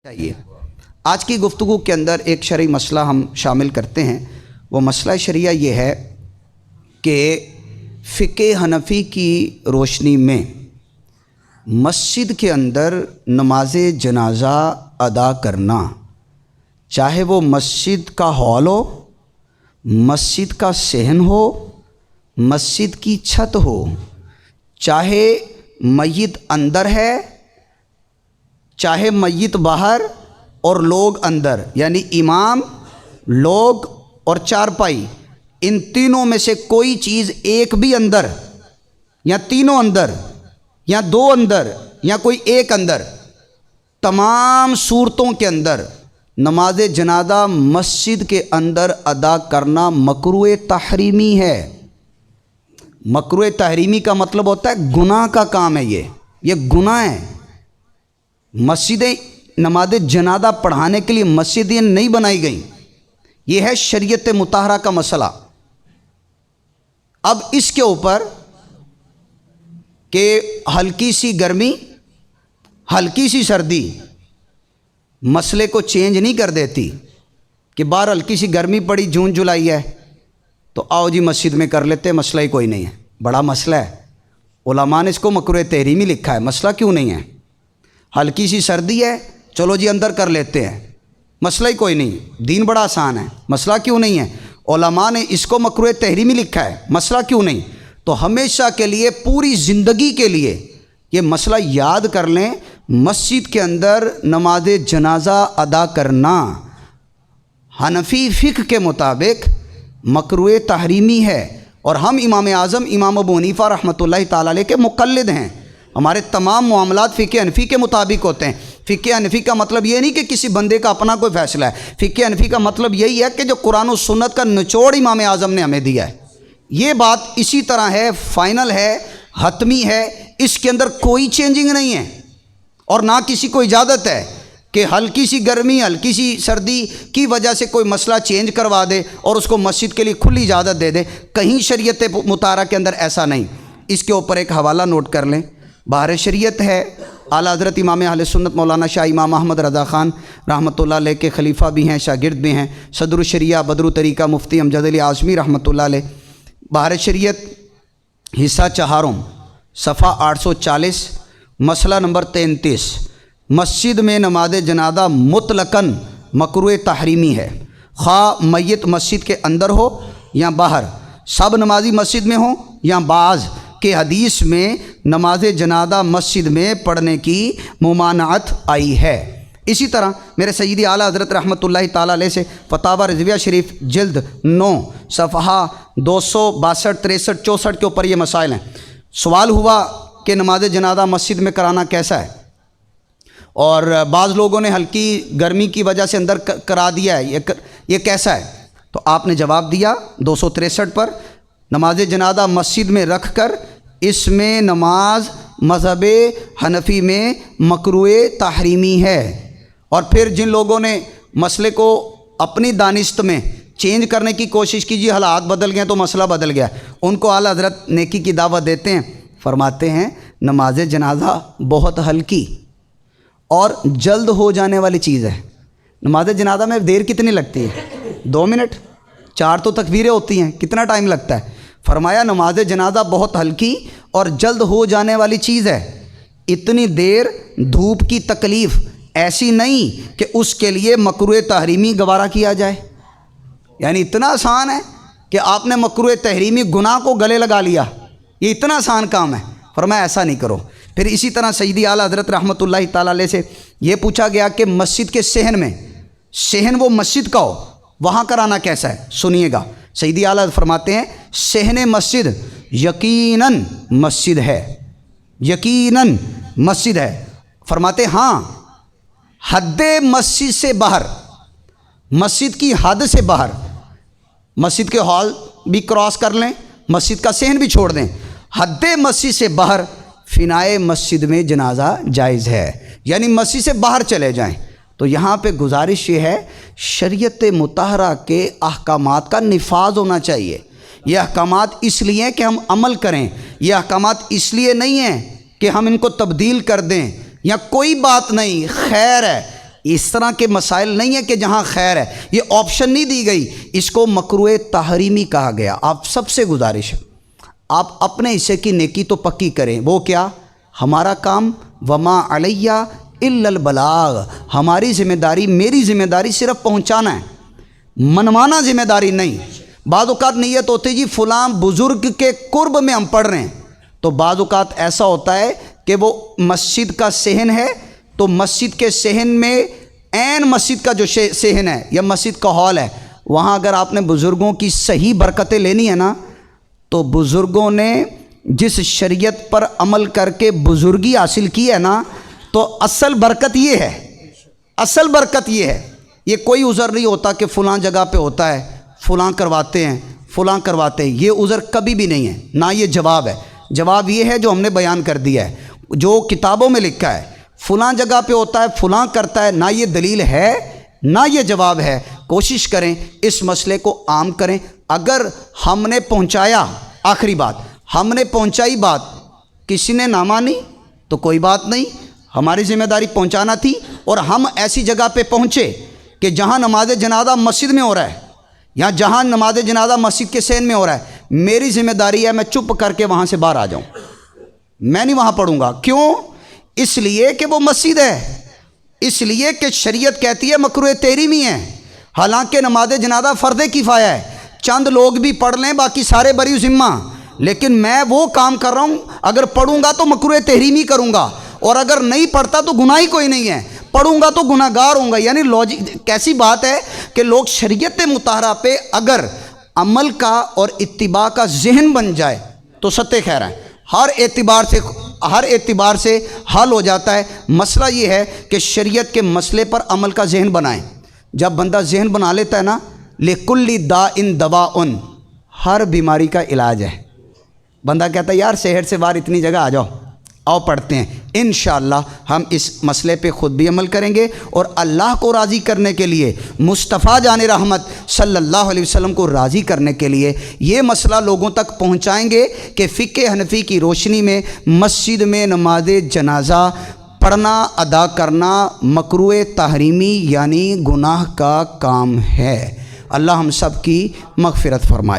چاہیے۔ آج کی گفتگو کے اندر ایک شرعی مسئلہ ہم شامل کرتے ہیں۔ وہ مسئلہ شرعیہ یہ ہے کہ فقہ حنفی کی روشنی میں مسجد کے اندر نماز جنازہ ادا کرنا، چاہے وہ مسجد کا ہال ہو، مسجد کا صحن ہو، مسجد کی چھت ہو، چاہے میت اندر ہے چاہے میت باہر اور لوگ اندر، یعنی امام، لوگ اور چارپائی، ان تینوں میں سے کوئی چیز ایک بھی اندر یا تینوں اندر یا دو اندر یا کوئی ایک اندر، تمام صورتوں کے اندر نماز جنازہ مسجد کے اندر ادا کرنا مکروہ تحریمی ہے۔ مکروہ تحریمی کا مطلب ہوتا ہے گناہ کا کام ہے، یہ گناہ ہے۔ مسجدیں نماز جنازہ پڑھانے کے لیے مسجدیں نہیں بنائی گئیں، یہ ہے شریعت مطہرہ کا مسئلہ۔ اب اس کے اوپر کہ ہلکی سی گرمی، ہلکی سی سردی مسئلے کو چینج نہیں کر دیتی کہ باہر ہلکی سی گرمی پڑی، جون جولائی ہے تو آؤ جی مسجد میں کر لیتے، مسئلہ ہی کوئی نہیں ہے۔ بڑا مسئلہ ہے، علماء نے اس کو مکروہ تحریمی لکھا ہے، مسئلہ کیوں نہیں ہے؟ ہلکی سی سردی ہے، چلو جی اندر کر لیتے ہیں، مسئلہ ہی کوئی نہیں، دین بڑا آسان ہے، مسئلہ کیوں نہیں ہے؟ علماء نے اس کو مکروہ تحریمی لکھا ہے، مسئلہ کیوں نہیں؟ تو ہمیشہ کے لیے، پوری زندگی کے لیے یہ مسئلہ یاد کر لیں، مسجد کے اندر نماز جنازہ ادا کرنا حنفی فقہ کے مطابق مکروہ تحریمی ہے، اور ہم امام اعظم امام ابو حنیفہ رحمۃ اللہ تعالی علیہ کے مقلد ہیں۔ ہمارے تمام معاملات فقہ حنفی کے مطابق ہوتے ہیں۔ فقہ حنفی کا مطلب یہ نہیں کہ کسی بندے کا اپنا کوئی فیصلہ ہے، فقہ حنفی کا مطلب یہی ہے کہ جو قرآن و سنت کا نچوڑ امام اعظم نے ہمیں دیا ہے، یہ بات اسی طرح ہے، فائنل ہے، حتمی ہے، اس کے اندر کوئی چینجنگ نہیں ہے، اور نہ کسی کو اجازت ہے کہ ہلکی سی گرمی، ہلکی سی سردی کی وجہ سے کوئی مسئلہ چینج کروا دے اور اس کو مسجد کے لیے کھلی اجازت دے دے۔ کہیں شریعت مطہرہ کے اندر ایسا نہیں۔ اس کے اوپر ایک حوالہ نوٹ کر لیں، بہار شریعت ہے، اعلیٰ حضرت امام اہل سنت مولانا شاہ امام احمد رضا خان رحمۃ اللہ علیہ کے خلیفہ بھی ہیں، شاگرد بھی ہیں، صدر الشریعہ بدر الطریقہ مفتی امجد علی اعظمی رحمۃ اللہ علیہ۔ بہار شریعت حصہ چہارم، صفحہ 840، مسئلہ نمبر 33، مسجد میں نماز جنازہ مطلقاً مکروہ تحریمی ہے، خواہ میت مسجد کے اندر ہو یا باہر، سب نمازی مسجد میں ہوں یا بعض کہ حدیث میں نماز جنازہ مسجد میں پڑھنے کی ممانعت آئی ہے۔ اسی طرح میرے سیدی اعلیٰ حضرت رحمۃ اللہ تعالیٰ علیہ سے فتاوی رضویہ شریف جلد 9 صفحہ 262، 63، 64 کے اوپر یہ مسائل ہیں۔ سوال ہوا کہ نماز جنازہ مسجد میں کرانا کیسا ہے، اور بعض لوگوں نے ہلکی گرمی کی وجہ سے اندر کرا دیا ہے، یہ کیسا ہے؟ تو آپ نے جواب دیا 263 پر، نماز جنازہ مسجد میں رکھ کر اس میں نماز مذہب حنفی میں مکروہ تحریمی ہے۔ اور پھر جن لوگوں نے مسئلے کو اپنی دانست میں چینج کرنے کی کوشش کی، جی حالات بدل گئے تو مسئلہ بدل گیا، ان کو اعلیٰ حضرت نیکی کی دعوت دیتے ہیں، فرماتے ہیں نماز جنازہ بہت ہلکی اور جلد ہو جانے والی چیز ہے۔ نماز جنازہ میں دیر کتنی لگتی ہے؟ 2 منٹ، 4 تو تکبیریں ہوتی ہیں، کتنا ٹائم لگتا ہے؟ فرمایا نماز جنازہ بہت ہلکی اور جلد ہو جانے والی چیز ہے، اتنی دیر دھوپ کی تکلیف ایسی نہیں کہ اس کے لیے مکروہ تحریمی گوارا کیا جائے، یعنی اتنا آسان ہے کہ آپ نے مکروہ تحریمی گناہ کو گلے لگا لیا، یہ اتنا آسان کام ہے۔ فرمایا ایسا نہیں کرو۔ پھر اسی طرح سیدی اعلیٰ حضرت رحمۃ اللہ تعالیٰ علیہ سے یہ پوچھا گیا کہ مسجد کے صحن میں، صحن وہ مسجد کا ہو، وہاں کرانا کیسا ہے؟ سنیے گا، سیدی اعلیٰ فرماتے ہیں صحن مسجد یقیناً مسجد ہے، یقیناً مسجد ہے۔ فرماتے ہاں، حد مسجد سے باہر، مسجد کی حد سے باہر، مسجد کے ہال بھی کراس کر لیں، مسجد کا صحن بھی چھوڑ دیں، حد مسجد سے باہر فنائے مسجد میں جنازہ جائز ہے، یعنی مسجد سے باہر چلے جائیں۔ تو یہاں پہ گزارش یہ ہے، شریعت مطہرہ کے احکامات کا نفاذ ہونا چاہیے۔ یہ احکامات اس لیے ہیں کہ ہم عمل کریں، یہ احکامات اس لیے نہیں ہیں کہ ہم ان کو تبدیل کر دیں یا کوئی بات نہیں، خیر ہے اس طرح کے مسائل نہیں ہیں کہ جہاں خیر ہے، یہ آپشن نہیں دی گئی، اس کو مکروہ تحریمی کہا گیا۔ آپ سب سے گزارش ہے آپ اپنے حصے کی نیکی تو پکی کریں، وہ کیا؟ ہمارا کام وما علیہ الا البلاغ، ہماری ذمہ داری، میری ذمہ داری صرف پہنچانا ہے، منوانا ذمہ داری نہیں۔ بعض اوقات نیت ہوتی جی فلاں بزرگ کے قرب میں ہم پڑھ رہے ہیں، تو بعض اوقات ایسا ہوتا ہے کہ وہ مسجد کا صحن ہے، تو مسجد کے صحن میں عین مسجد کا جو صحن ہے یا مسجد کا ہال ہے، وہاں اگر آپ نے بزرگوں کی صحیح برکتیں لینی ہے نا، تو بزرگوں نے جس شریعت پر عمل کر کے بزرگی حاصل کی ہے نا، تو اصل برکت یہ ہے، اصل برکت یہ ہے۔ یہ کوئی عذر نہیں ہوتا کہ فلاں جگہ پہ ہوتا ہے، فلاں کرواتے ہیں، فلاں کرواتے ہیں، یہ عذر کبھی بھی نہیں ہے، نہ یہ جواب ہے۔ جواب یہ ہے جو ہم نے بیان کر دیا ہے، جو کتابوں میں لکھا ہے، فلاں جگہ پہ ہوتا ہے، فلاں کرتا ہے، نہ یہ دلیل ہے نہ یہ جواب ہے۔ کوشش کریں اس مسئلے کو عام کریں۔ اگر ہم نے پہنچایا، آخری بات، ہم نے پہنچائی بات، کسی نے نہ مانی تو کوئی بات نہیں، ہماری ذمہ داری پہنچانا تھی، اور ہم ایسی جگہ پہ پہنچے کہ جہاں نماز جنازہ مسجد میں ہو رہا ہے یا جہاں نماز جنازہ مسجد کے صحن میں ہو رہا ہے، میری ذمہ داری ہے میں چپ کر کے وہاں سے باہر آ جاؤں، میں نہیں وہاں پڑھوں گا۔ کیوں؟ اس لیے کہ وہ مسجد ہے، اس لیے کہ شریعت کہتی ہے مکروہ تحریمی ہے، حالانکہ نماز جنازہ فرض کفایہ ہے، چند لوگ بھی پڑھ لیں باقی سارے بری ذمہ، لیکن میں وہ کام کر رہا ہوں، اگر پڑھوں گا تو مکروہ تحریمی کروں گا، اور اگر نہیں پڑھتا تو گناہ ہی کوئی نہیں ہے، پڑھوں گا تو گناہ گار ہوں گا۔ یعنی لاجک کیسی بات ہے کہ لوگ شریعت مطہرہ پہ اگر عمل کا اور اتباع کا ذہن بن جائے تو ستہ خیر ہے، ہر اعتبار سے حل ہو جاتا ہے۔ مسئلہ یہ ہے کہ شریعت کے مسئلے پر عمل کا ذہن بنائیں۔ جب بندہ ذہن بنا لیتا ہے نا، لِكُلِّ دَاءٍ دَوَاءٌ، ہر بیماری کا علاج ہے۔ بندہ کہتا ہے یار شہر سے باہر اتنی جگہ آ جاؤ، آؤ پڑھتے ہیں، انشاءاللہ ہم اس مسئلے پہ خود بھی عمل کریں گے، اور اللہ کو راضی کرنے کے لیے، مصطفیٰ جان رحمت صلی اللہ علیہ وسلم کو راضی کرنے کے لیے یہ مسئلہ لوگوں تک پہنچائیں گے کہ فقہ حنفی کی روشنی میں مسجد میں نماز جنازہ پڑھنا، ادا کرنا مکروہ تحریمی یعنی گناہ کا کام ہے۔ اللہ ہم سب کی مغفرت فرمائے۔